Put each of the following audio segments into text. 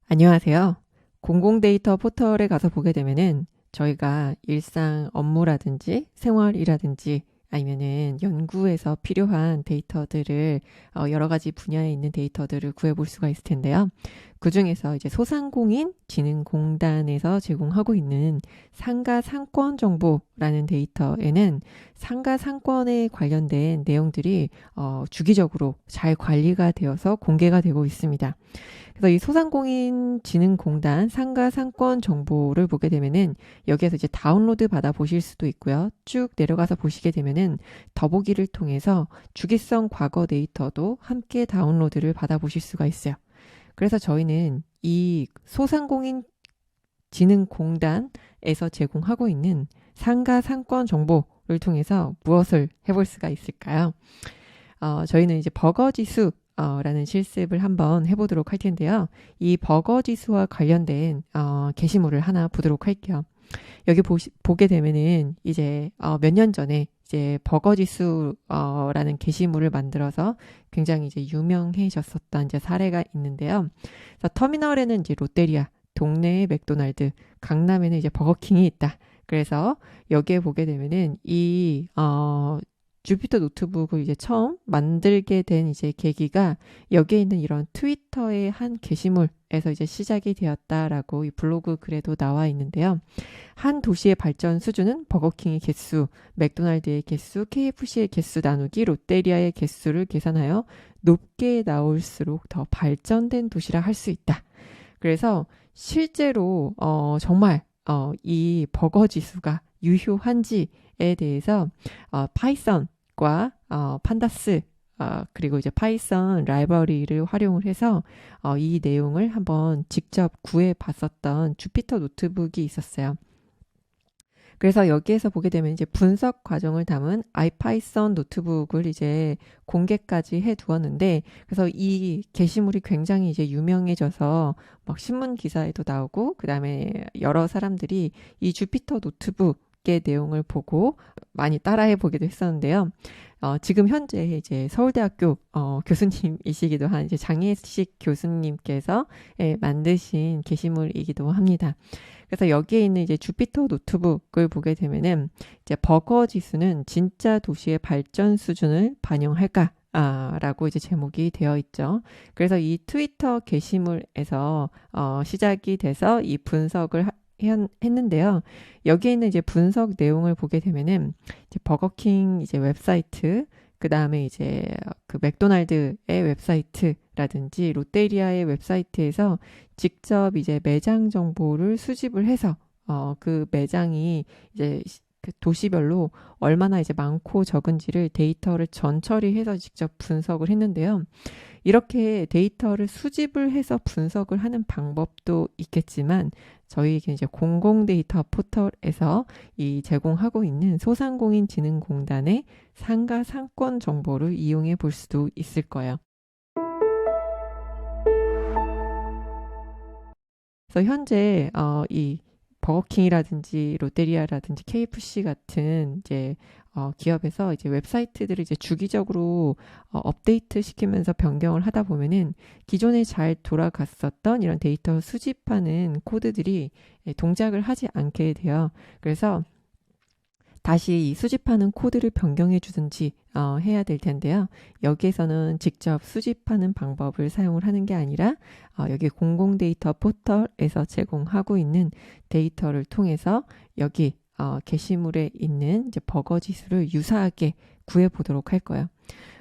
안녕하세요. 공공데이터 포털에 가서 보게 되면은 저희가 일상 업무라든지 생활이라든지 아니면은 연구에서 필요한 데이터들을 여러 가지 분야에 있는 데이터들을 구해볼 수가 있을 텐데요. 그 중에서 이제 소상공인 진흥공단에서 제공하고 있는 상가 상권 정보라는 데이터에는 상가 상권에 관련된 내용들이 주기적으로 잘 관리가 되어서 공개가 되고 있습니다. 그래서 이 소상공인 진흥공단 상가 상권 정보를 보게 되면은 여기에서 이제 다운로드 받아 보실 수도 있고요. 쭉 내려가서 보시게 되면은 더보기를 통해서 주기성 과거 데이터도 함께 다운로드를 받아 보실 수가 있어요. 그래서 저희는 이 소상공인 진흥공단에서 제공하고 있는 상가 상권 정보를 통해서 무엇을 해볼 수가 있을까요? 저희는 이제 버거지수 라는 실습을 한번 해보도록 할 텐데요. 이 버거지수와 관련된 게시물을 하나 보도록 할게요. 여기 보게 되면은 이제 몇 년 전에 이제 버거지수라는 게시물을 만들어서 굉장히 이제 유명해졌었던 이제 사례가 있는데요. 그래서 터미널에는 이제 롯데리아, 동네에 맥도날드, 강남에는 이제 버거킹이 있다. 그래서 여기에 보게 되면은 이 주피터 노트북을 이제 처음 만들게 된 이제 계기가 여기에 있는 이런 트위터의 한 게시물에서 이제 시작이 되었다라고 이 블로그 글에도 나와 있는데요. 한 도시의 발전 수준은 버거킹의 개수, 맥도날드의 개수, KFC의 개수 나누기 롯데리아의 개수를 계산하여 높게 나올수록 더 발전된 도시라 할 수 있다. 그래서 실제로 정말 이 버거 지수가 유효한지에 대해서 파이썬과 판다스 그리고 이제 파이썬 라이브러리를 활용을 해서 이 내용을 한번 직접 구해 봤었던 주피터 노트북이 있었어요. 그래서 여기에서 보게 되면 이제 분석 과정을 담은 아이파이썬 노트북을 이제 공개까지 해 두었는데, 그래서 이 게시물이 굉장히 이제 유명해져서 막 신문 기사에도 나오고, 그 다음에 여러 사람들이 이 주피터 노트북의 내용을 보고 많이 따라해 보기도 했었는데요. 지금 현재 이제 서울대학교 교수님이시기도 한 이제 장혜식 교수님께서 만드신 게시물이기도 합니다. 그래서 여기에 있는 이제 주피터 노트북을 보게 되면은 이제 버거 지수는 진짜 도시의 발전 수준을 반영할까? 라고 이제 제목이 되어 있죠. 그래서 이 트위터 게시물에서 시작이 돼서 이 분석을 했는데요. 여기에 있는 이제 분석 내용을 보게 되면은 이제 버거킹 이제 웹사이트, 그 다음에 이제 그 맥도날드의 웹사이트라든지 롯데리아의 웹사이트에서 직접 이제 매장 정보를 수집을 해서 그 매장이 이제 그 도시별로 얼마나 이제 많고 적은지를 데이터를 전처리해서 직접 분석을 했는데요. 이렇게 데이터를 수집을 해서 분석을 하는 방법도 있겠지만 저희에게 이제 공공데이터 포털에서 이 제공하고 있는 소상공인 진흥공단의 상가 상권 정보를 이용해 볼 수도 있을 거예요. 그래서 현재 이 버거킹이라든지 롯데리아라든지 KFC 같은 이제 기업에서 이제 웹사이트들을 이제 주기적으로 업데이트 시키면서 변경을 하다 보면은 기존에 잘 돌아갔었던 이런 데이터 수집하는 코드들이 동작을 하지 않게 돼요. 그래서 다시 이 수집하는 코드를 변경해 주든지 해야 될 텐데요. 여기에서는 직접 수집하는 방법을 사용을 하는 게 아니라 여기 공공데이터 포털에서 제공하고 있는 데이터를 통해서 여기 게시물에 있는 이제 버거 지수를 유사하게 구해 보도록 할 거예요.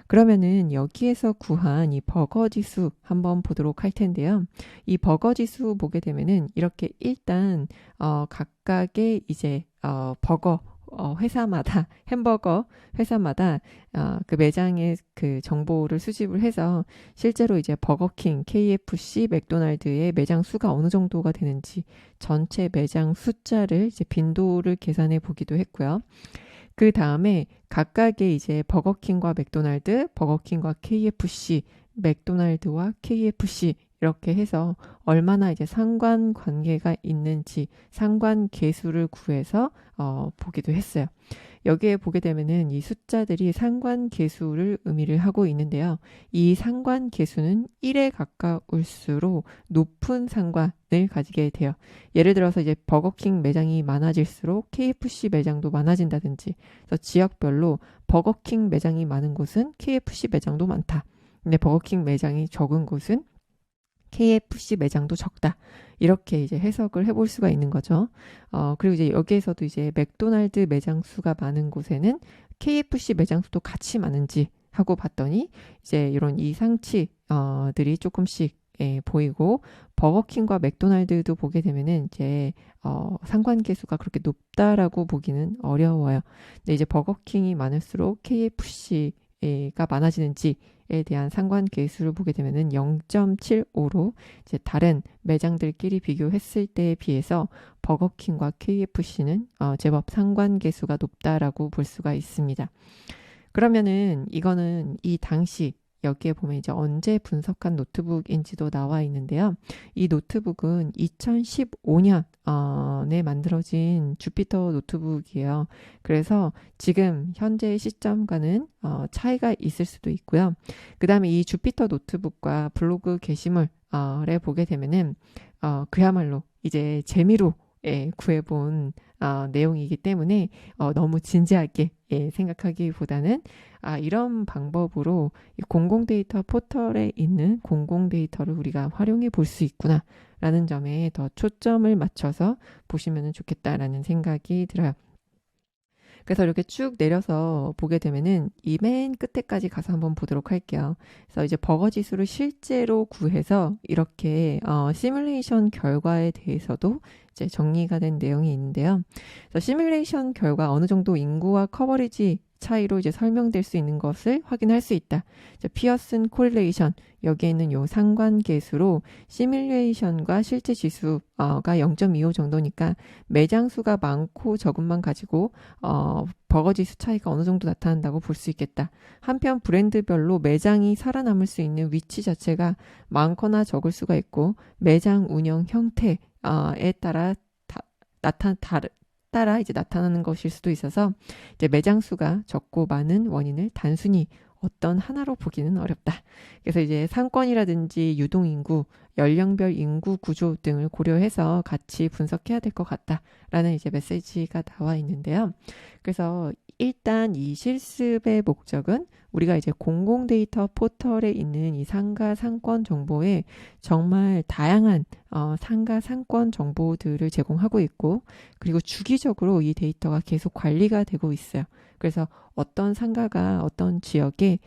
그러면은 여기에서 구한 이 버거 지수 한번 보도록 할 텐데요. 이 버거 지수 보게 되면은 이렇게 일단 각각의 이제 버거 회사마다 햄버거 회사마다 그 매장의 그 정보를 수집을 해서 실제로 이제 버거킹, KFC, 맥도날드의 매장 수가 어느 정도가 되는지 전체 매장 숫자를 이제 빈도를 계산해 보기도 했고요. 그 다음에 각각의 이제 버거킹과 맥도날드, 버거킹과 KFC, 맥도날드와 KFC 이렇게 해서 얼마나 이제 상관관계가 있는지 상관계수를 구해서 보기도 했어요. 여기에 보게 되면은 이 숫자들이 상관계수를 의미를 하고 있는데요. 이 상관계수는 1에 가까울수록 높은 상관을 가지게 돼요. 예를 들어서 이제 버거킹 매장이 많아질수록 KFC 매장도 많아진다든지, 그래서 지역별로 버거킹 매장이 많은 곳은 KFC 매장도 많다. 근데 버거킹 매장이 적은 곳은 KFC 매장도 적다. 이렇게 이제 해석을 해볼 수가 있는 거죠. 그리고 이제 여기에서도 이제 맥도날드 매장 수가 많은 곳에는 KFC 매장 수도 같이 많은지 하고 봤더니 이제 이런 이상치들이 조금씩 보이고, 버거킹과 맥도날드도 보게 되면은 이제 상관계수가 그렇게 높다라고 보기는 어려워요. 근데 이제 버거킹이 많을수록 KFC가 많아지는지 에 대한 상관계수를 보게 되면은 0.75로 이제 다른 매장들끼리 비교했을 때에 비해서 버거킹과 KFC는 제법 상관계수가 높다라고 볼 수가 있습니다. 그러면은 이거는 이 당시 여기에 보면 이제 언제 분석한 노트북인지도 나와 있는데요. 이 노트북은 2015년에 만들어진 주피터 노트북이에요. 그래서 지금 현재 시점과는 차이가 있을 수도 있고요. 그 다음에 이 주피터 노트북과 블로그 게시물에 보게 되면은 그야말로 이제 재미로 구해본 내용이기 때문에 너무 진지하게 생각하기보다는 이런 방법으로 공공데이터 포털에 있는 공공데이터를 우리가 활용해 볼 수 있구나 라는 점에 더 초점을 맞춰서 보시면 좋겠다라는 생각이 들어요. 그래서 이렇게 쭉 내려서 보게 되면은 이 맨 끝에까지 가서 한번 보도록 할게요. 그래서 이제 버거 지수를 실제로 구해서 이렇게 시뮬레이션 결과에 대해서도 이제 정리가 된 내용이 있는데요. 그래서 시뮬레이션 결과 어느 정도 인구와 커버리지 차이로 이제 설명될 수 있는 것을 확인할 수 있다. 피어슨 코릴레이션, 여기에 있는 요 상관계수로 시뮬레이션과 실제 지수가 0.25 정도니까 매장 수가 많고 적음만 가지고 버거 지수 차이가 어느 정도 나타난다고 볼 수 있겠다. 한편 브랜드별로 매장이 살아남을 수 있는 위치 자체가 많거나 적을 수가 있고, 매장 운영 형태에 따라 따라 이제 나타나는 것일 수도 있어서 이제 매장 수가 적고 많은 원인을 단순히 어떤 하나로 보기는 어렵다. 그래서 이제 상권이라든지 유동인구, 연령별 인구 구조 등을 고려해서 같이 분석해야 될 것 같다라는 이제 메시지가 나와 있는데요. 그래서 일단 이 실습의 목적은 우리가 이제 공공데이터 포털에 있는 이 상가 상권 정보에 정말 다양한 상가 상권 정보들을 제공하고 있고, 그리고 주기적으로 이 데이터가 계속 관리가 되고 있어요. 그래서 어떤 상가가 어떤 지역에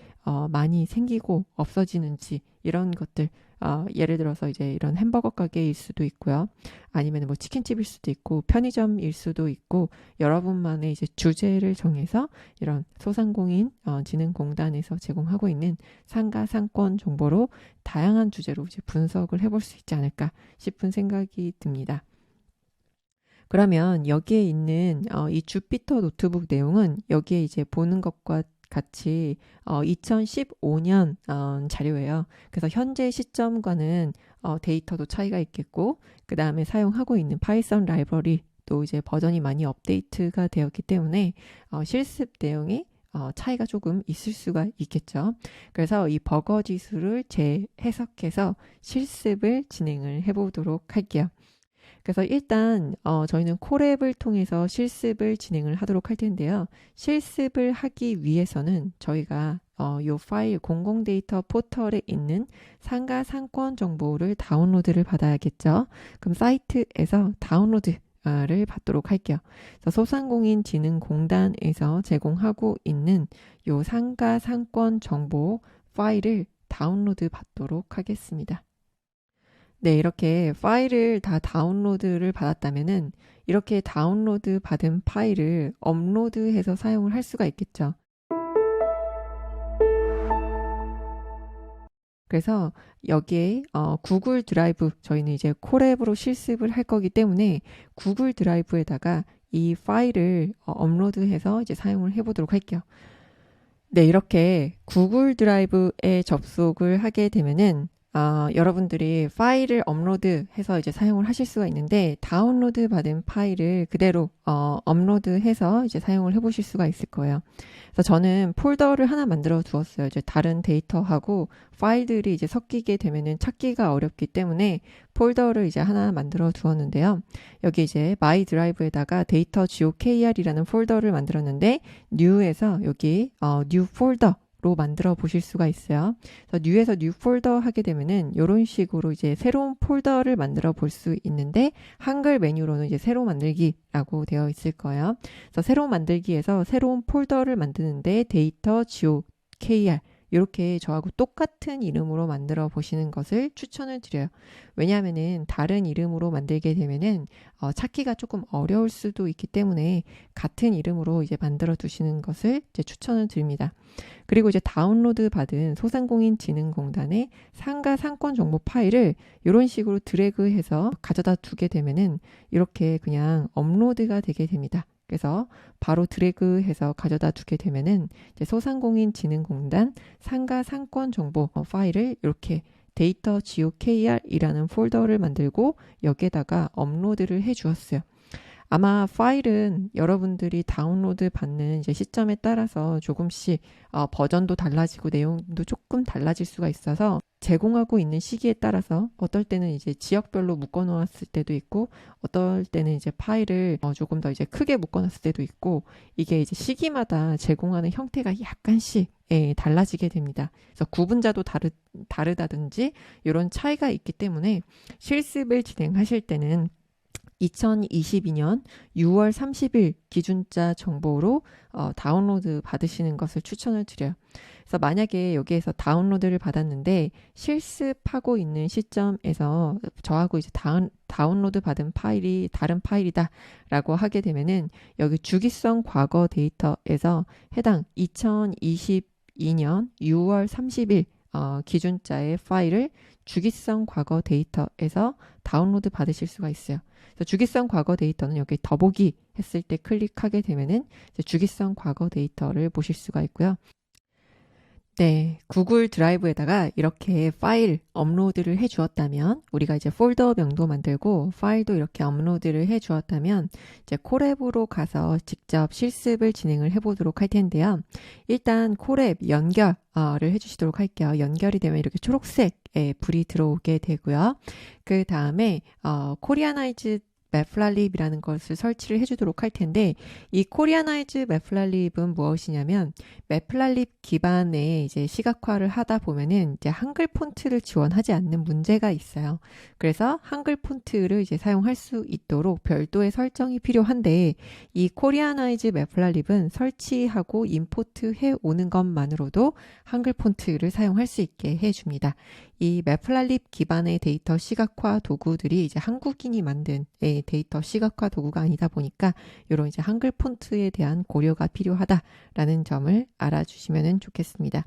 많이 생기고 없어지는지 이런 것들, 예를 들어서 이제 이런 햄버거 가게일 수도 있고요. 아니면 뭐 치킨집일 수도 있고 편의점일 수도 있고, 여러분만의 이제 주제를 정해서 이런 소상공인 진흥공단에서 제공하고 있는 상가 상권 정보로 다양한 주제로 이제 분석을 해볼 수 있지 않을까 싶은 생각이 듭니다. 그러면 여기에 있는 이 주피터 노트북 내용은 여기에 이제 보는 것과 같이 2015년 자료예요. 그래서 현재 시점과는 데이터도 차이가 있겠고, 그 다음에 사용하고 있는 파이썬 라이브러리 또 이제 버전이 많이 업데이트가 되었기 때문에 실습 내용이 차이가 조금 있을 수가 있겠죠. 그래서 이 버거 지수를 재해석해서 실습을 진행을 해보도록 할게요. 그래서 일단 저희는 콜앱을 통해서 실습을 진행을 하도록 할 텐데요. 실습을 하기 위해서는 저희가 이 파일 공공데이터 포털에 있는 상가 상권 정보를 다운로드를 받아야겠죠. 그럼 사이트에서 다운로드를 받도록 할게요. 소상공인진흥공단에서 제공하고 있는 이 상가 상권 정보 파일을 다운로드 받도록 하겠습니다. 네, 이렇게 파일을 다 다운로드를 받았다면은 이렇게 다운로드 받은 파일을 업로드해서 사용을 할 수가 있겠죠. 그래서 여기에 구글 드라이브, 저희는 이제 콜앱으로 실습을 할 거기 때문에 구글 드라이브에다가 이 파일을 업로드해서 이제 사용을 해보도록 할게요. 네, 이렇게 구글 드라이브에 접속을 하게 되면은 여러분들이 파일을 업로드해서 이제 사용을 하실 수가 있는데 다운로드 받은 파일을 그대로 업로드해서 이제 사용을 해보실 수가 있을 거예요. 그래서 저는 폴더를 하나 만들어 두었어요. 이제 다른 데이터하고 파일들이 이제 섞이게 되면은 찾기가 어렵기 때문에 폴더를 이제 하나 만들어 두었는데요. 여기 이제 마이 드라이브에다가 데이터 GOKR이라는 폴더를 만들었는데 new에서 여기 new 폴더 로 만들어 보실 수가 있어요. 그래서 new에서 new 폴더 하게 되면은 이런 식으로 이제 새로운 폴더를 만들어 볼 수 있는데 한글 메뉴로는 이제 새로 만들기라고 되어 있을 거예요. 그래서 새로 만들기에서 새로운 폴더를 만드는데 데이터 GOKR 이렇게 저하고 똑같은 이름으로 만들어 보시는 것을 추천을 드려요. 왜냐하면은 다른 이름으로 만들게 되면은 찾기가 조금 어려울 수도 있기 때문에 같은 이름으로 이제 만들어 두시는 것을 이제 추천을 드립니다. 그리고 이제 다운로드 받은 소상공인진흥공단의 상가 상권 정보 파일을 이런 식으로 드래그해서 가져다 두게 되면은 이렇게 그냥 업로드가 되게 됩니다. 그래서 바로 드래그해서 가져다 두게 되면은 이제 소상공인진흥공단 상가 상권 정보 파일을 이렇게 데이터 GOKR이라는 폴더를 만들고 여기에다가 업로드를 해 주었어요. 아마 파일은 여러분들이 다운로드 받는 이제 시점에 따라서 조금씩 버전도 달라지고 내용도 조금 달라질 수가 있어서 제공하고 있는 시기에 따라서 어떨 때는 이제 지역별로 묶어 놓았을 때도 있고 어떨 때는 이제 파일을 조금 더 이제 크게 묶어 놨을 때도 있고 이게 이제 시기마다 제공하는 형태가 약간씩 달라지게 됩니다. 그래서 구분자도 다르다든지 이런 차이가 있기 때문에 실습을 진행하실 때는 2022년 6월 30일 기준자 정보로 다운로드 받으시는 것을 추천을 드려요. 그래서 만약에 여기에서 다운로드를 받았는데 실습하고 있는 시점에서 저하고 이제 다운로드 받은 파일이 다른 파일이다 라고 하게 되면은 여기 주기성 과거 데이터에서 해당 2022년 6월 30일 기준자의 파일을 주기성 과거 데이터에서 다운로드 받으실 수가 있어요. 그래서 주기성 과거 데이터는 여기 더보기 했을 때 클릭하게 되면은 이제 주기성 과거 데이터를 보실 수가 있고요. 네, 구글 드라이브에다가 이렇게 파일 업로드를 해 주었다면 우리가 이제 폴더명도 만들고 파일도 이렇게 업로드를 해 주었다면 이제 콜앱으로 가서 직접 실습을 진행을 해 보도록 할 텐데요. 일단 콜앱 연결을 해 주시도록 할게요. 연결이 되면 이렇게 초록색 불이 들어오게 되고요. 그 다음에 코리아나이즈 매플랄립이라는 것을 설치를 해주도록 할 텐데 이 코리아나이즈 매플랄립은 무엇이냐면 매플랄립 기반의 이제 시각화를 하다 보면은 이제 한글 폰트를 지원하지 않는 문제가 있어요. 그래서 한글 폰트를 이제 사용할 수 있도록 별도의 설정이 필요한데 이 코리아나이즈 매플랄립은 설치하고 임포트 해 오는 것만으로도 한글 폰트를 사용할 수 있게 해줍니다. 이 매플랄립 기반의 데이터 시각화 도구들이 이제 한국인이 만든 데이터 시각화 도구가 아니다 보니까 이런 이제 한글 폰트에 대한 고려가 필요하다라는 점을 알아주시면 좋겠습니다.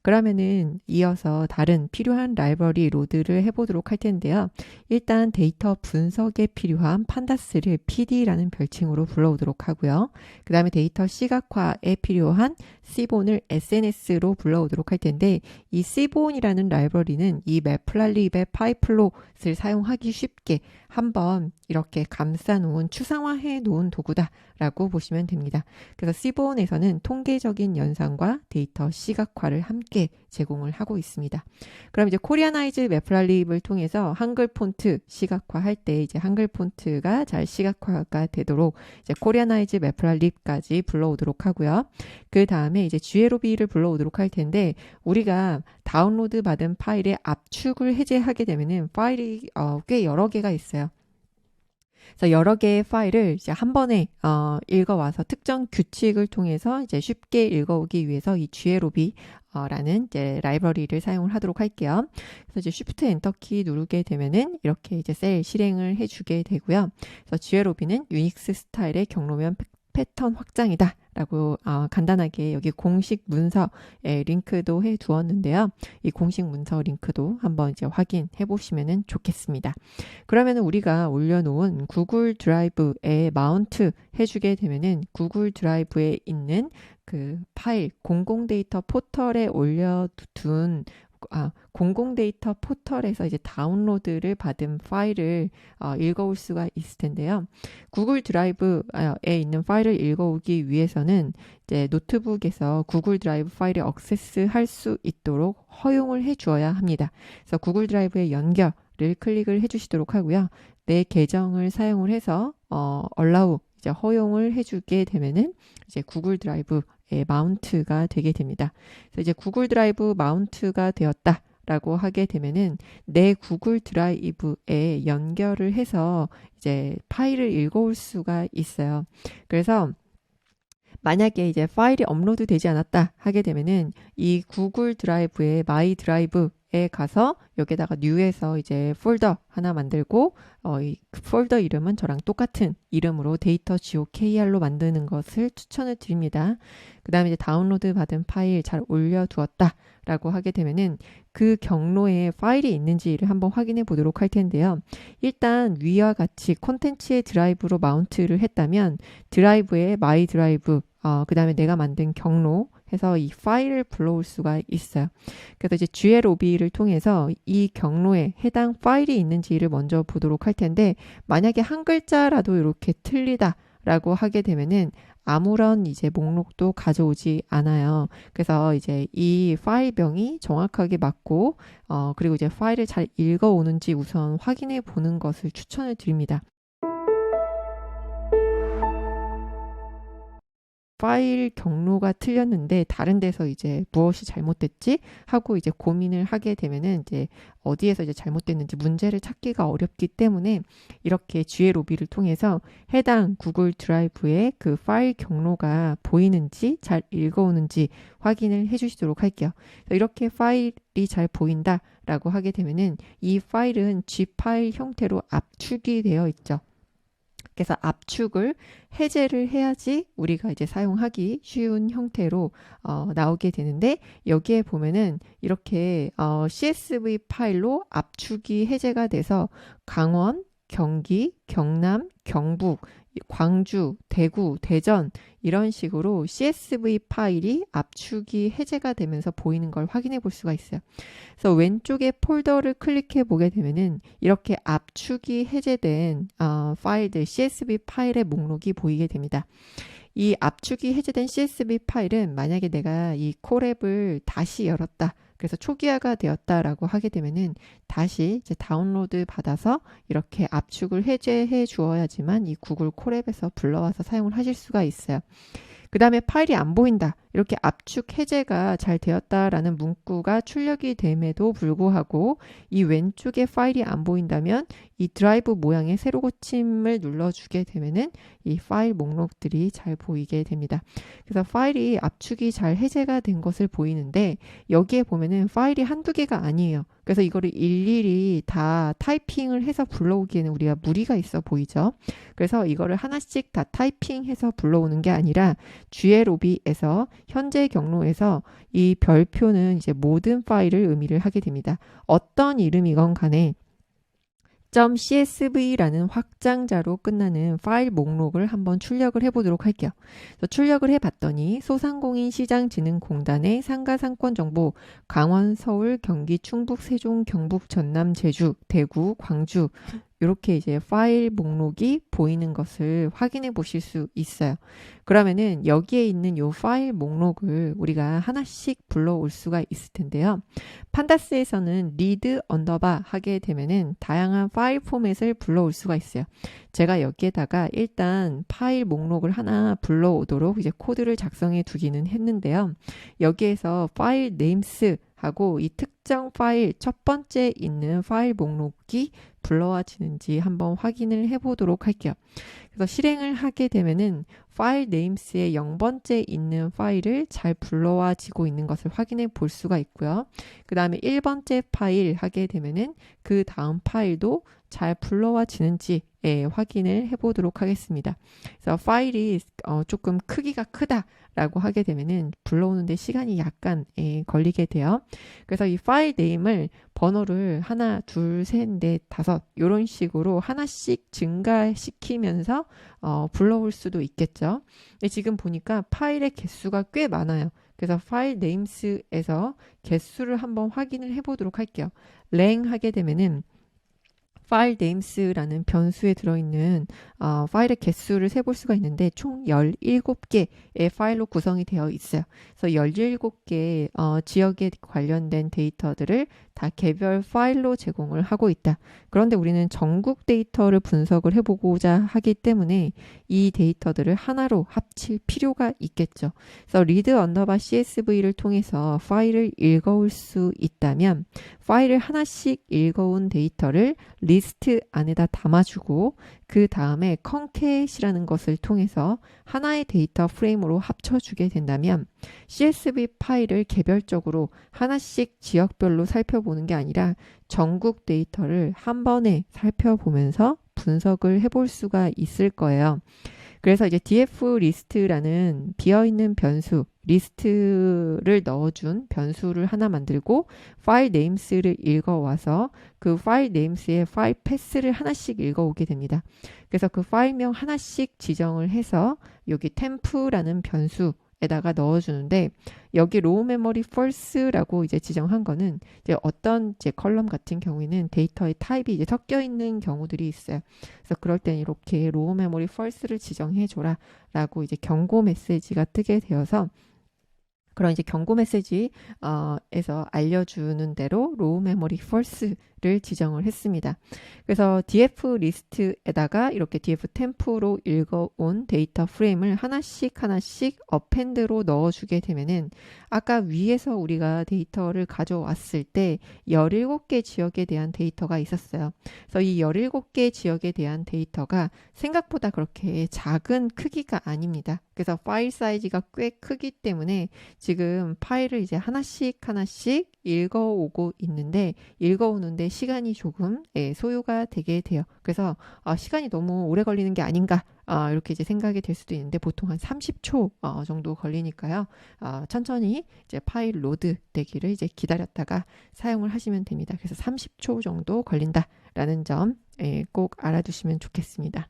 그러면은 이어서 다른 필요한 라이브러리 로드를 해보도록 할 텐데요. 일단 데이터 분석에 필요한 판다스를 PD라는 별칭으로 불러오도록 하고요. 그 다음에 데이터 시각화에 필요한 시본을 SNS로 불러오도록 할 텐데 이 시본이라는 라이브러리는 이 매플랄립의 파이플롯을 사용하기 쉽게 한번 이렇게 감싸 놓은 추상화해 놓은 도구다라고 보시면 됩니다. 그래서 시본에서는 통계적인 연산과 데이터 시각화를 함께 제공을 하고 있습니다. 그럼 이제 코리아나이즈 매플랄립을 통해서 한글 폰트 시각화할 때 이제 한글 폰트가 잘 시각화가 되도록 이제 코리아나이즈 매플랄립까지 불러오도록 하고요. 그 다음에 이제 GLOB를 불러오도록 할 텐데 우리가 다운로드 받은 파일의 압축을 해제하게 되면은 파일이 꽤 여러 개가 있어요. 그래서 여러 개의 파일을 이제 한 번에 읽어와서 특정 규칙을 통해서 이제 쉽게 읽어오기 위해서 이 GLOB라는 이제 라이브러리를 사용을 하도록 할게요. 그래서 이제 Shift Enter 키 누르게 되면은 이렇게 이제 셀 실행을 해주게 되고요. 그래서 GLOB는 유닉스 스타일의 경로면 패턴 확장이다 라고 간단하게 여기 공식 문서에 링크도 해 두었는데요. 이 공식 문서 링크도 한번 이제 확인해 보시면 좋겠습니다. 그러면 우리가 올려놓은 구글 드라이브에 마운트 해주게 되면은 구글 드라이브에 있는 그 파일 공공 데이터 포털에 올려둔 공공 데이터 포털에서 이제 다운로드를 받은 파일을 읽어올 수가 있을 텐데요. 구글 드라이브에 있는 파일을 읽어오기 위해서는 이제 노트북에서 구글 드라이브 파일에 액세스할 수 있도록 허용을 해 주어야 합니다. 그래서 구글 드라이브에 연결을 클릭을 해 주시도록 하고요. 내 계정을 사용을 해서 allow 이제 허용을 해주게 되면은 이제 구글 드라이브 마운트가 되게 됩니다. 그래서 이제 구글 드라이브 마운트가 되었다라고 하게 되면은 내 구글 드라이브에 연결을 해서 이제 파일을 읽어올 수가 있어요. 그래서 만약에 이제 파일이 업로드 되지 않았다 하게 되면은 이 구글 드라이브의 마이 드라이브에 가서 여기다가 뉴에서 이제 폴더 하나 만들고 이 폴더 이름은 저랑 똑같은 이름으로 데이터 GOKR로 만드는 것을 추천을 드립니다. 그 다음에 이제 다운로드 받은 파일 잘 올려두었다 라고 하게 되면은 그 경로에 파일이 있는지를 한번 확인해 보도록 할 텐데요. 일단 위와 같이 콘텐츠의 드라이브로 마운트를 했다면 드라이브에 마이 드라이브 그 다음에 내가 만든 경로 해서 이 파일을 불러올 수가 있어요. 그래서 이제 GLOB를 통해서 이 경로에 해당 파일이 있는지를 먼저 보도록 할 텐데 만약에 한 글자라도 이렇게 틀리다라고 하게 되면은 아무런 이제 목록도 가져오지 않아요. 그래서 이제 이 파일명이 정확하게 맞고 그리고 이제 파일을 잘 읽어오는지 우선 확인해 보는 것을 추천을 드립니다. 파일 경로가 틀렸는데 다른 데서 이제 무엇이 잘못됐지 하고 이제 고민을 하게 되면은 이제 어디에서 이제 잘못됐는지 문제를 찾기가 어렵기 때문에 이렇게 GLOB를 통해서 해당 구글 드라이브의 그 파일 경로가 보이는지 잘 읽어오는지 확인을 해 주시도록 할게요. 이렇게 파일이 잘 보인다라고 하게 되면은 이 파일은 G 파일 형태로 압축이 되어 있죠. 그래서 압축을 해제를 해야지 우리가 이제 사용하기 쉬운 형태로 나오게 되는데 여기에 보면은 이렇게 CSV 파일로 압축이 해제가 돼서 강원, 경기, 경남, 경북, 광주, 대구, 대전 이런 식으로 CSV 파일이 압축이 해제가 되면서 보이는 걸 확인해 볼 수가 있어요. 그래서 왼쪽에 폴더를 클릭해 보게 되면은 이렇게 압축이 해제된 파일들 CSV 파일의 목록이 보이게 됩니다. 이 압축이 해제된 CSV 파일은 만약에 내가 이 콜앱을 다시 열었다. 그래서 초기화가 되었다라고 하게 되면은 다시 이제 다운로드 받아서 이렇게 압축을 해제해 주어야지만 이 구글 콜앱에서 불러와서 사용을 하실 수가 있어요. 그 다음에 파일이 안 보인다. 이렇게 압축 해제가 잘 되었다라는 문구가 출력이 됨에도 불구하고 이 왼쪽에 파일이 안 보인다면 이 드라이브 모양의 세로 고침을 눌러주게 되면은 이 파일 목록들이 잘 보이게 됩니다. 그래서 파일이 압축이 잘 해제가 된 것을 보이는데 여기에 보면은 파일이 한두 개가 아니에요. 그래서 이거를 일일이 다 타이핑을 해서 불러오기에는 우리가 무리가 있어 보이죠. 그래서 이거를 하나씩 다 타이핑해서 불러오는 게 아니라 GLOB에서 현재 경로에서 이 별표는 이제 모든 파일을 의미를 하게 됩니다. 어떤 이름이건 간에 .csv라는 확장자로 끝나는 파일 목록을 한번 출력을 해보도록 할게요. 그래서 출력을 해봤더니 소상공인시장진흥공단의 상가상권정보 강원, 서울, 경기, 충북, 세종, 경북, 전남, 제주, 대구, 광주 이렇게 이제 파일 목록이 보이는 것을 확인해 보실 수 있어요. 그러면은 여기에 있는 이 파일 목록을 우리가 하나씩 불러올 수가 있을 텐데요. 판다스에서는 리드 언더바 하게 되면은 다양한 파일 포맷을 불러올 수가 있어요. 제가 여기에다가 일단 파일 목록을 하나 불러오도록 이제 코드를 작성해 두기는 했는데요. 여기에서 파일 네임스 하고 이 특정 파일 첫 번째 있는 파일 목록이 불러와지는지 한번 확인을 해보도록 할게요. 그래서 실행을 하게 되면은 파일 네임스에 0번째 있는 파일을 잘 불러와지고 있는 것을 확인해 볼 수가 있고요. 그 다음에 1번째 파일 하게 되면은 그 다음 파일도 잘 불러와지는지 확인을 해보도록 하겠습니다. 그래서 파일이 조금 크기가 크다라고 하게 되면은 불러오는데 시간이 약간 걸리게 돼요. 그래서 이 파일 네임을 번호를 하나, 둘, 셋, 넷, 다섯 이런 식으로 하나씩 증가시키면서 불러올 수도 있겠죠. 근데 지금 보니까 파일의 개수가 꽤 많아요. 그래서 파일 네임스에서 개수를 한번 확인을 해보도록 할게요. 랭 하게 되면은 파일 네임스라는 변수에 들어있는 파일의 개수를 세볼 수가 있는데 총 17개의 파일로 구성이 되어 있어요. 그래서 17개의 지역에 관련된 데이터들을 다 개별 파일로 제공을 하고 있다. 그런데 우리는 전국 데이터를 분석을 해보고자 하기 때문에 이 데이터들을 하나로 합칠 필요가 있겠죠. 그래서 read underbar CSV를 통해서 파일을 읽어올 수 있다면 파일을 하나씩 읽어온 데이터를 리스트 안에다 담아주고 그 다음에 concate이라는 것을 통해서 하나의 데이터 프레임으로 합쳐주게 된다면 CSV 파일을 개별적으로 하나씩 지역별로 살펴보는 게 아니라 전국 데이터를 한 번에 살펴보면서 분석을 해볼 수가 있을 거예요. 그래서 이제 df 리스트라는 비어있는 변수 리스트를 넣어준 변수를 하나 만들고 파일 네임스를 읽어와서 그 파일 네임스의 파일 패스를 하나씩 읽어오게 됩니다. 그래서 그 파일명 하나씩 지정을 해서 여기 temp라는 변수에다가 넣어주는데 여기 로우 메모리 false라고 이제 지정한 거는 이제 어떤 이제 컬럼 같은 경우에는 데이터의 타입이 이제 섞여 있는 경우들이 있어요. 그래서 그럴 때는 이렇게 로우 메모리 false를 지정해 줘라 라고 이제 경고 메시지가 뜨게 되어서 그런 이제 경고 메시지 에서 알려주는 대로 로우 메모리 false를 지정을 했습니다. 그래서 df 리스트에다가 이렇게 df 템프로 읽어온 데이터 프레임을 하나씩 어펜드로 넣어주게 되면은 아까 위에서 우리가 데이터를 가져왔을 때 17개 지역에 대한 데이터가 있었어요. 그래서 이 17개 지역에 대한 데이터가 생각보다 그렇게 작은 크기가 아닙니다. 그래서 파일 사이즈가 꽤 크기 때문에 지금 파일을 이제 하나씩 읽어오고 있는데 읽어오는데 시간이 조금 소요가 되게 돼요. 그래서 시간이 너무 오래 걸리는 게 아닌가 이렇게 이제 생각이 될 수도 있는데 보통 한 30초 정도 걸리니까요. 천천히 이제 파일 로드 되기를 이제 기다렸다가 사용을 하시면 됩니다. 그래서 30초 정도 걸린다라는 점 꼭 알아두시면 좋겠습니다.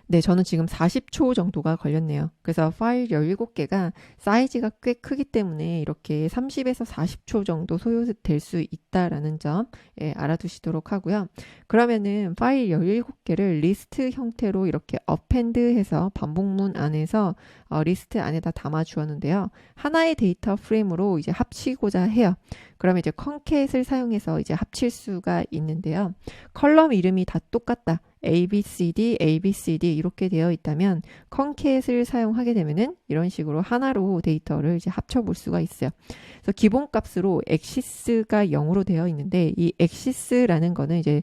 네, 저는 지금 40초 정도가 걸렸네요. 그래서 파일 17개가 사이즈가 꽤 크기 때문에 이렇게 30에서 40초 정도 소요될 수 있다라는 점 알아두시도록 하고요. 그러면은 파일 17개를 리스트 형태로 이렇게 append해서 반복문 안에서 리스트 안에다 담아 주었는데요. 하나의 데이터 프레임으로 이제 합치고자 해요. 그러면 이제 concate을 사용해서 이제 합칠 수가 있는데요. 컬럼 이름이 다 똑같다. ABCD 이렇게 되어 있다면 concate을 사용하게 되면은 이런 식으로 하나로 데이터를 이제 합쳐 볼 수가 있어요. 그래서 기본 값으로 axis가 0으로 되어 있는데 이 axis라는 거는 이제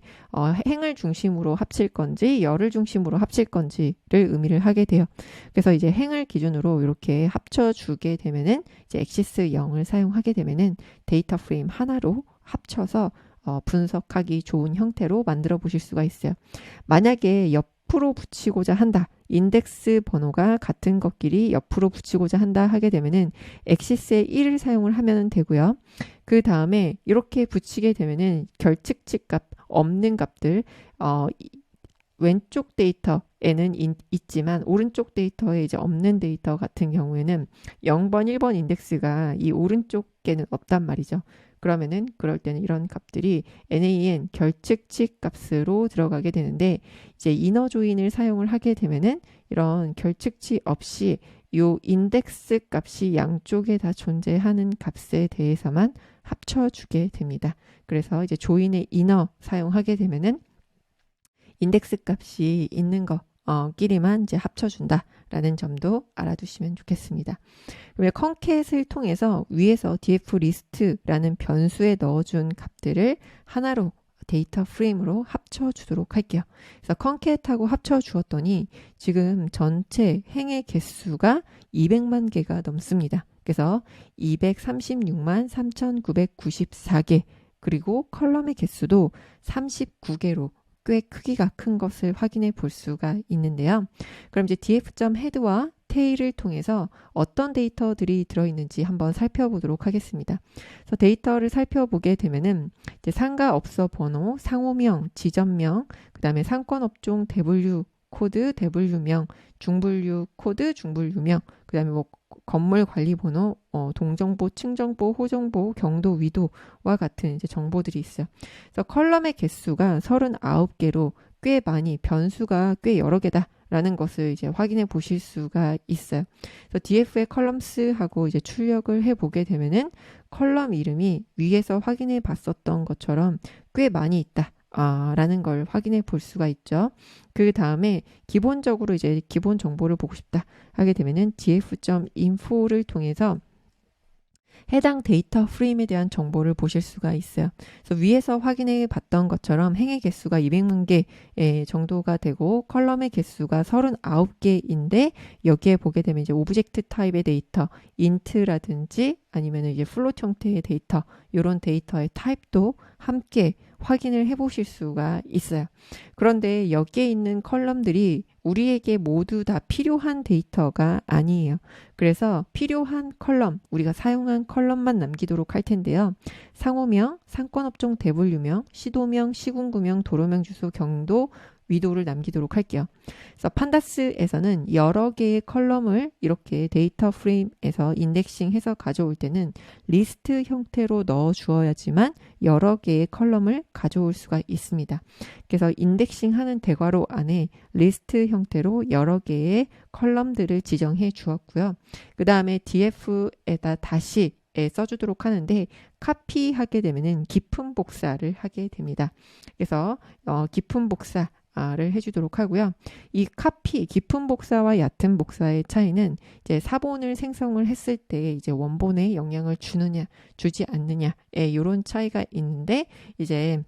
행을 중심으로 합칠 건지 열을 중심으로 합칠 건지를 의미를 하게 돼요. 그래서 이제 행을 기준으로 이렇게 합쳐 주게 되면은 이제 axis 0을 사용하게 되면은 데이터 프레임 하나로 합쳐서 분석하기 좋은 형태로 만들어 보실 수가 있어요. 만약에 옆으로 붙이고자 한다. 인덱스 번호가 같은 것끼리 옆으로 붙이고자 한다 하게 되면은 엑시스의 1을 사용을 하면 되고요. 그 다음에 이렇게 붙이게 되면은 결측치 값 없는 값들 왼쪽 데이터에는 있지만 오른쪽 데이터에 이제 없는 데이터 같은 경우에는 0번, 1번 인덱스가 이 오른쪽에는 없단 말이죠. 그러면은 그럴 때는 이런 값들이 NaN 결측치 값으로 들어가게 되는데 이제 이너 조인을 사용을 하게 되면은 이런 결측치 없이 요 인덱스 값이 양쪽에 다 존재하는 값에 대해서만 합쳐주게 됩니다. 그래서 이제 조인의 이너 사용하게 되면은 인덱스 값이 있는 거 끼리만 이제 합쳐준다라는 점도 알아두시면 좋겠습니다. 그러면 컨캣을 통해서 위에서 df 리스트라는 변수에 넣어준 값들을 하나로 데이터 프레임으로 합쳐주도록 할게요. 그래서 컨캣하고 합쳐주었더니 지금 전체 행의 개수가 200만 개가 넘습니다. 그래서 236만 3,994개 그리고 컬럼의 개수도 39개로 꽤 크기가 큰 것을 확인해 볼 수가 있는데요. 그럼 이제 df.head와 tail을 통해서 어떤 데이터들이 들어있는지 한번 살펴보도록 하겠습니다. 그래서 데이터를 살펴보게 되면은 이제 상가업소 번호, 상호명, 지점명, 그 다음에 상권업종 대분류 코드, 대분류명, 중분류 코드, 중분류명, 그 다음에 뭐 건물 관리 번호, 동정보, 층정보, 호정보, 경도, 위도와 같은 이제 정보들이 있어요. 그래서 컬럼의 개수가 39개로 꽤 많이 변수가 꽤 여러 개다라는 것을 이제 확인해 보실 수가 있어요. 그래서 df의 컬럼스하고 이제 출력을 해 보게 되면은 컬럼 이름이 위에서 확인해 봤었던 것처럼 꽤 많이 있다. 라는 걸 확인해 볼 수가 있죠. 그 다음에 기본적으로 이제 기본 정보를 보고 싶다 하게 되면은 df.info를 통해서 해당 데이터 프레임에 대한 정보를 보실 수가 있어요. 그래서 위에서 확인해 봤던 것처럼 행의 개수가 200만 개 정도가 되고 컬럼의 개수가 39개인데 여기에 보게 되면 이제 오브젝트 타입의 데이터, int라든지 아니면 이제 플롯 형태의 데이터, 이런 데이터의 타입도 함께 확인을 해 보실 수가 있어요. 그런데 여기에 있는 컬럼들이 우리에게 모두 다 필요한 데이터가 아니에요. 그래서 필요한 컬럼, 우리가 사용한 컬럼만 남기도록 할 텐데요. 상호명, 상권업종 대분류명, 시도명, 시군구명, 도로명 주소, 경도, 위도를 남기도록 할게요. 그래서 판다스에서는 여러 개의 컬럼을 이렇게 데이터 프레임에서 인덱싱해서 가져올 때는 리스트 형태로 넣어 주어야지만 여러 개의 컬럼을 가져올 수가 있습니다. 그래서 인덱싱하는 대괄호 안에 리스트 형태로 여러 개의 컬럼들을 지정해 주었고요. 그 다음에 df에다 다시 써주도록 하는데 카피하게 되면은 깊은 복사를 하게 됩니다. 그래서 깊은 복사 를 해주도록 하고요. 이 카피, 깊은 복사와 얕은 복사의 차이는 이제 사본을 생성을 했을 때 이제 원본에 영향을 주느냐, 주지 않느냐, 이런 차이가 있는데 이제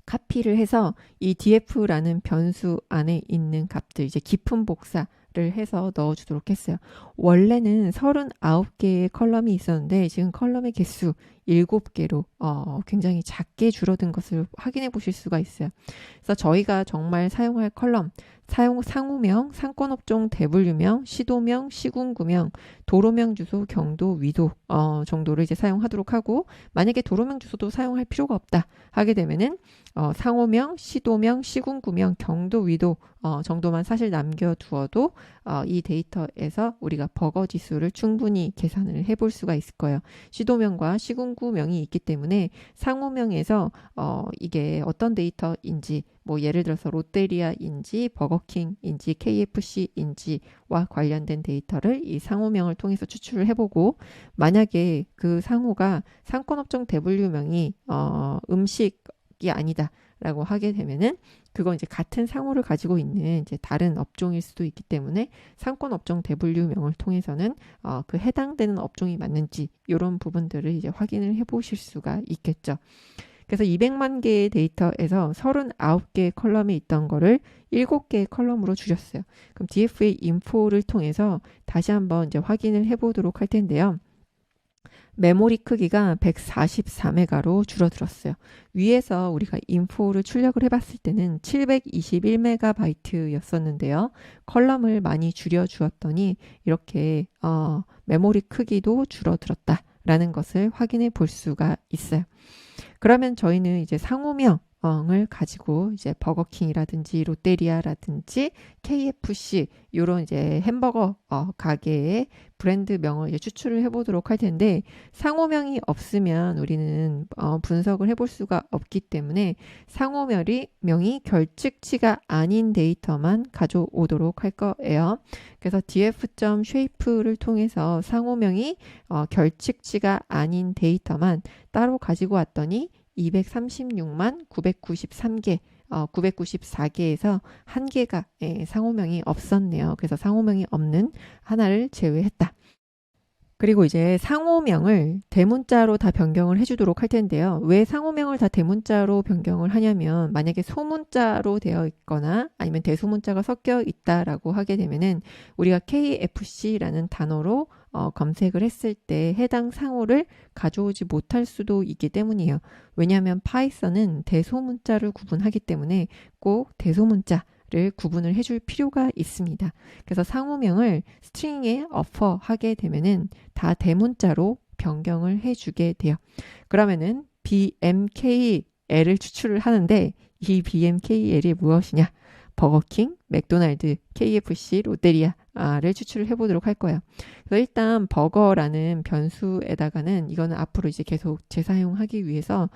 카피를 해서 이 df라는 변수 안에 있는 값들, 이제 깊은 복사를 해서 넣어주도록 했어요. 원래는 39개의 컬럼이 있었는데 지금 컬럼의 개수 7개로 굉장히 작게 줄어든 것을 확인해 보실 수가 있어요. 그래서 저희가 정말 사용할 컬럼, 상호명, 상권업종 대분류명, 시도명, 시군구명, 도로명 주소, 경도, 위도 정도를 이제 사용하도록 하고 만약에 도로명 주소도 사용할 필요가 없다 하게 되면은 상호명, 시도명, 시군구명, 경도, 위도 정도만 사실 남겨두어도 이 데이터에서 우리가 버거 지수를 충분히 계산을 해볼 수가 있을 거예요. 시도명과 시군구명이 있기 때문에 상호명에서 이게 어떤 데이터인지 뭐 예를 들어서 롯데리아인지 버거킹인지 KFC인지와 관련된 데이터를 이 상호명을 통해서 추출을 해보고 만약에 그 상호가 상권업종 대분류명이 음식이 아니다 라고 하게 되면은 그건 이제 같은 상호를 가지고 있는 이제 다른 업종일 수도 있기 때문에 상권 업종 대분류명을 통해서는 그 해당되는 업종이 맞는지 이런 부분들을 이제 확인을 해 보실 수가 있겠죠. 그래서 200만 개의 데이터에서 39개의 컬럼이 있던 거를 7개의 컬럼으로 줄였어요. 그럼 df의 info를 통해서 다시 한번 이제 확인을 해 보도록 할 텐데요. 메모리 크기가 144메가로 줄어들었어요. 위에서 우리가 인포를 출력을 해봤을 때는 721메가바이트였었는데요. 컬럼을 많이 줄여주었더니 이렇게 메모리 크기도 줄어들었다라는 것을 확인해 볼 수가 있어요. 그러면 저희는 이제 상호명을 가지고 이제 버거킹이라든지 롯데리아라든지 KFC 이런 이제 햄버거 가게의 브랜드명을 이제 추출을 해보도록 할 텐데 상호명이 없으면 우리는 분석을 해볼 수가 없기 때문에 상호명이 결측치가 아닌 데이터만 가져오도록 할 거예요. 그래서 df.shape를 통해서 상호명이 결측치가 아닌 데이터만 따로 가지고 왔더니 236만 993개 994개에서 한 개가 상호명이 없었네요. 그래서 상호명이 없는 하나를 제외했다. 그리고 이제 상호명을 대문자로 다 변경을 해주도록 할 텐데요. 왜 상호명을 다 대문자로 변경을 하냐면 만약에 소문자로 되어 있거나 아니면 대소문자가 섞여 있다라고 하게 되면은 우리가 KFC라는 단어로 검색을 했을 때 해당 상호를 가져오지 못할 수도 있기 때문이에요. 왜냐하면 파이썬은 대소문자를 구분하기 때문에 꼭 대소문자를 구분을 해줄 필요가 있습니다. 그래서 상호명을 스트링에 어퍼하게 되면은 다 대문자로 변경을 해주게 돼요. 그러면은 BMKL을 추출을 하는데 이 BMKL이 무엇이냐? 버거킹, 맥도날드, KFC, 롯데리아를 추출을 해보도록 할 거예요. 그래서 일단 버거라는 변수에다가는 이거는 앞으로 이제 계속 재사용하기 위해서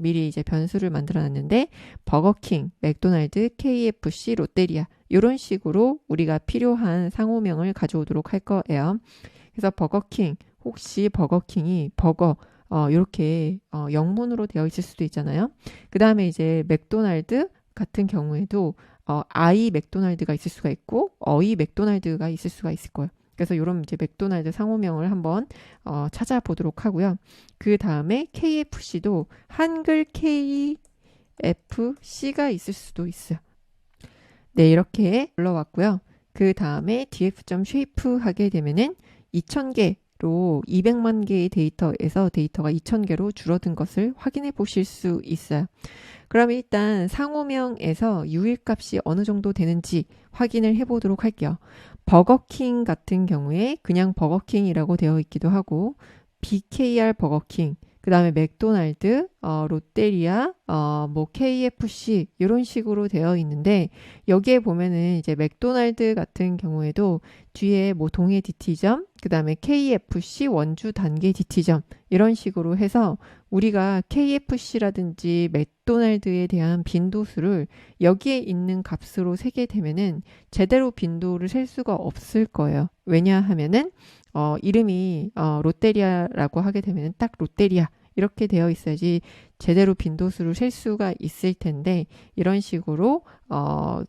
미리 이제 변수를 만들어 놨는데 버거킹, 맥도날드, KFC, 롯데리아 이런 식으로 우리가 필요한 상호명을 가져오도록 할 거예요. 그래서 버거킹, 혹시 버거킹이 버거 이렇게 영문으로 되어 있을 수도 있잖아요. 그 다음에 이제 맥도날드 같은 경우에도 아이 맥도날드가 있을 수가 있고 어이 맥도날드가 있을 수가 있을 거예요. 그래서 이런 이제 맥도날드 상호명을 한번 찾아보도록 하고요. 그 다음에 KFC도 한글 KFC가 있을 수도 있어요. 네, 이렇게 올라왔고요. 그 다음에 df.shape 하게 되면은 2000개로 200만 개의 데이터에서 데이터가 2000개로 줄어든 것을 확인해 보실 수 있어요. 그럼 일단 상호명에서 유일값이 어느 정도 되는지 확인을 해보도록 할게요. 버거킹 같은 경우에 그냥 버거킹이라고 되어 있기도 하고 BKR 버거킹, 그 다음에 맥도날드, 롯데리아, 뭐 KFC 이런 식으로 되어 있는데 여기에 보면은 이제 맥도날드 같은 경우에도 뒤에 뭐 동해 DT점, 그 다음에 KFC 원주 단계 DT점 이런 식으로 해서 우리가 KFC라든지 맥도날드에 대한 빈도수를 여기에 있는 값으로 세게 되면은 제대로 빈도를 셀 수가 없을 거예요. 왜냐하면은 이름이 롯데리아라고 하게 되면 딱 롯데리아 이렇게 되어 있어야지 제대로 빈도수를 셀 수가 있을 텐데 이런 식으로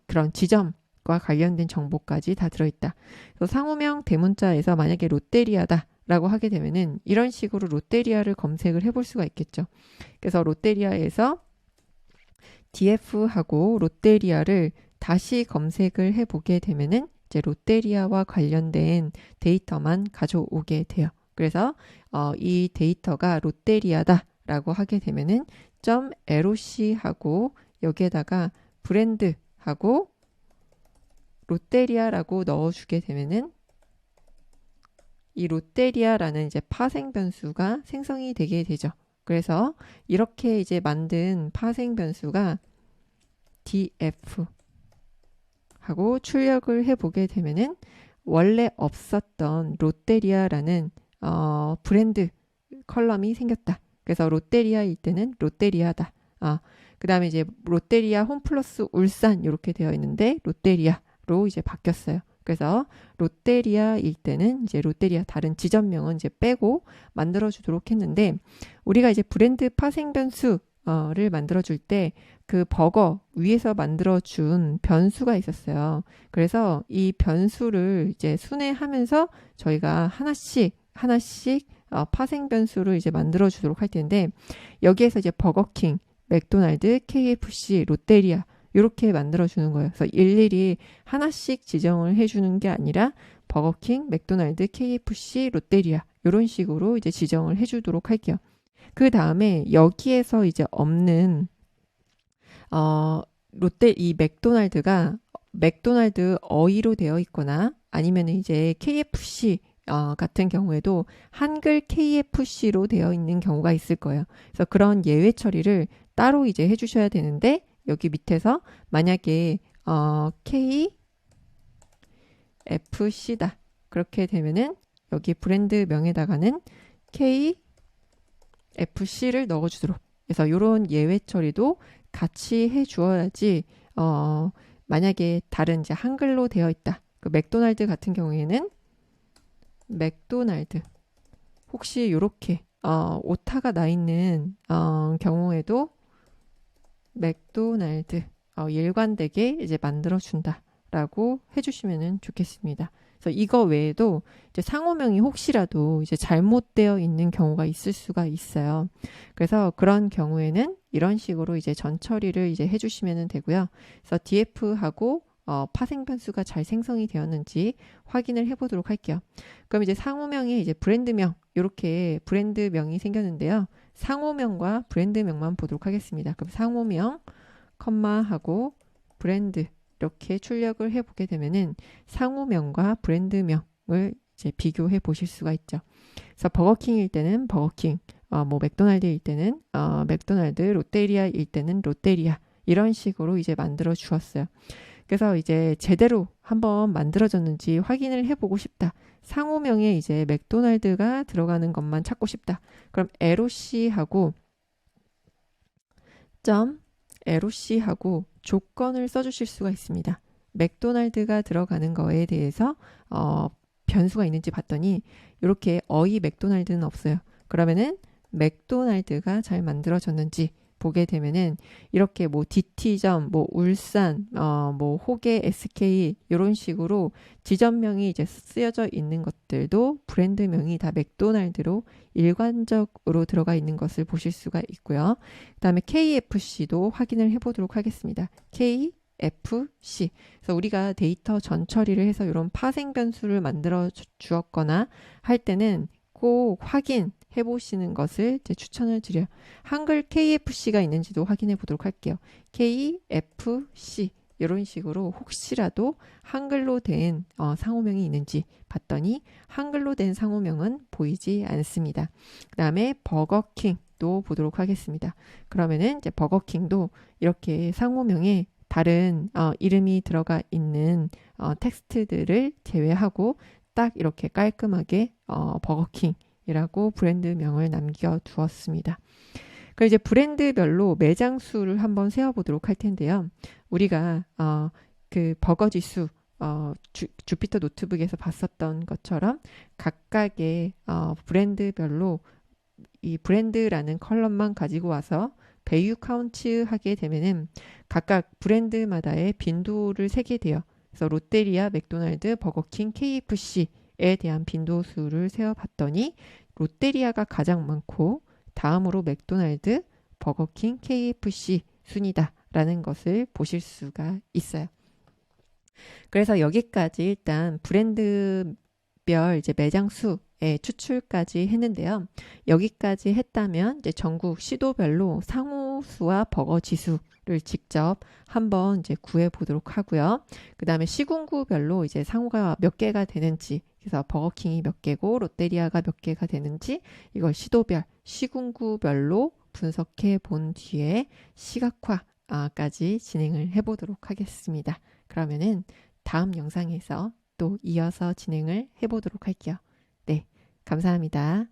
그런 지점과 관련된 정보까지 다 들어있다. 그래서 상호명 대문자에서 만약에 롯데리아다 라고 하게 되면은 이런 식으로 롯데리아를 검색을 해볼 수가 있겠죠. 그래서 롯데리아에서 df하고 롯데리아를 다시 검색을 해보게 되면은 이제 롯데리아와 관련된 데이터만 가져오게 돼요. 그래서 이 데이터가 롯데리아다 라고 하게 되면은 .loc 하고 여기에다가 브랜드 하고 롯데리아라고 넣어주게 되면은 이 롯데리아라는 이제 파생 변수가 생성이 되게 되죠. 그래서 이렇게 이제 만든 파생 변수가 df 하고 출력을 해보게 되면은 원래 없었던 롯데리아라는 브랜드 컬럼이 생겼다. 그래서 롯데리아일 때는 롯데리아다. 그 다음에 이제 롯데리아 홈플러스 울산 이렇게 되어 있는데 롯데리아로 이제 바뀌었어요. 그래서 롯데리아일 때는 이제 롯데리아 다른 지점명은 이제 빼고 만들어 주도록 했는데 우리가 이제 브랜드 파생 변수를 만들어 줄 때 그 버거 위에서 만들어 준 변수가 있었어요. 그래서 이 변수를 이제 순회하면서 저희가 하나씩 파생 변수를 이제 만들어 주도록 할 텐데 여기에서 이제 버거킹, 맥도날드, KFC, 롯데리아 이렇게 만들어주는 거예요. 그래서 일일이 하나씩 지정을 해주는 게 아니라 버거킹, 맥도날드, KFC, 롯데리아 이런 식으로 이제 지정을 해주도록 할게요. 그 다음에 여기에서 이제 없는 이 맥도날드가 맥도날드 어휘로 되어 있거나 아니면 이제 KFC 같은 경우에도 한글 KFC로 되어 있는 경우가 있을 거예요. 그래서 그런 예외 처리를 따로 이제 해주셔야 되는데 여기 밑에서 만약에 KFC다 그렇게 되면은 여기 브랜드 명에다가는 KFC를 넣어주도록 그래서 이런 예외 처리도 같이 해주어야지 만약에 다른 이제 한글로 되어 있다 그 맥도날드 같은 경우에는 맥도날드 혹시 이렇게 오타가 나 있는 경우에도 맥도날드 일관되게 이제 만들어준다라고 해주시면 좋겠습니다. 그래서 이거 외에도 이제 상호명이 혹시라도 이제 잘못되어 있는 경우가 있을 수가 있어요. 그래서 그런 경우에는 이런 식으로 이제 전처리를 이제 해주시면 되고요. 그래서 df하고 파생 변수가 잘 생성이 되었는지 확인을 해보도록 할게요. 그럼 이제 상호명에 이제 브랜드명, 이렇게 브랜드명이 생겼는데요. 상호명과 브랜드명만 보도록 하겠습니다. 그럼 상호명, 컴마하고 브랜드 이렇게 출력을 해보게 되면은 상호명과 브랜드명을 이제 비교해 보실 수가 있죠. 그래서 버거킹일 때는 버거킹, 뭐 맥도날드일 때는 맥도날드, 롯데리아일 때는 롯데리아 이런 식으로 이제 만들어 주었어요. 그래서 이제 제대로 한번 만들어졌는지 확인을 해보고 싶다. 상호명에 이제 맥도날드가 들어가는 것만 찾고 싶다. 그럼 LOC하고 LOC하고 조건을 써주실 수가 있습니다. 맥도날드가 들어가는 거에 대해서 변수가 있는지 봤더니 이렇게 어이 맥도날드는 없어요. 그러면은 맥도날드가 잘 만들어졌는지 보게 되면은 이렇게 뭐 DT점, 뭐 울산, 뭐 호계, SK 이런 식으로 지점명이 이제 쓰여져 있는 것들도 브랜드명이 다 맥도날드로 일관적으로 들어가 있는 것을 보실 수가 있고요. 그 다음에 KFC도 확인을 해보도록 하겠습니다. KFC. 그래서 우리가 데이터 전처리를 해서 이런 파생 변수를 만들어 주었거나 할 때는 꼭 확인해 보시는 것을 제 추천을 드려요. 한글 KFC가 있는지도 확인해 보도록 할게요. KFC 이런 식으로 혹시라도 한글로 된 상호명이 있는지 봤더니 한글로 된 상호명은 보이지 않습니다. 그 다음에 버거킹도 보도록 하겠습니다. 그러면은 이제 버거킹도 이렇게 상호명에 다른 이름이 들어가 있는 텍스트들을 제외하고 딱 이렇게 깔끔하게 버거킹이라고 브랜드명을 남겨두었습니다. 그리고 이제 브랜드별로 매장 수를 한번 세어보도록 할 텐데요. 우리가 그 버거지수 주피터 노트북에서 봤었던 것처럼 각각의 브랜드별로 이 브랜드라는 컬럼만 가지고 와서 배유 카운트 하게 되면은 각각 브랜드마다의 빈도를 세게 돼요. 그래서 롯데리아, 맥도날드, 버거킹, KFC에 대한 빈도수를 세어봤더니 롯데리아가 가장 많고 다음으로 맥도날드, 버거킹, KFC 순이다라는 것을 보실 수가 있어요. 그래서 여기까지 일단 브랜드별 이제 매장 수의 추출까지 했는데요. 여기까지 했다면 이제 전국 시도별로 상호수와 버거 지수를 직접 한번 이제 구해 보도록 하고요. 그 다음에 시군구별로 이제 상호가 몇 개가 되는지, 그래서 버거킹이 몇 개고 롯데리아가 몇 개가 되는지 이걸 시도별, 시군구별로 분석해 본 뒤에 시각화까지 진행을 해 보도록 하겠습니다. 그러면은 다음 영상에서 또 이어서 진행을 해 보도록 할게요. 네, 감사합니다.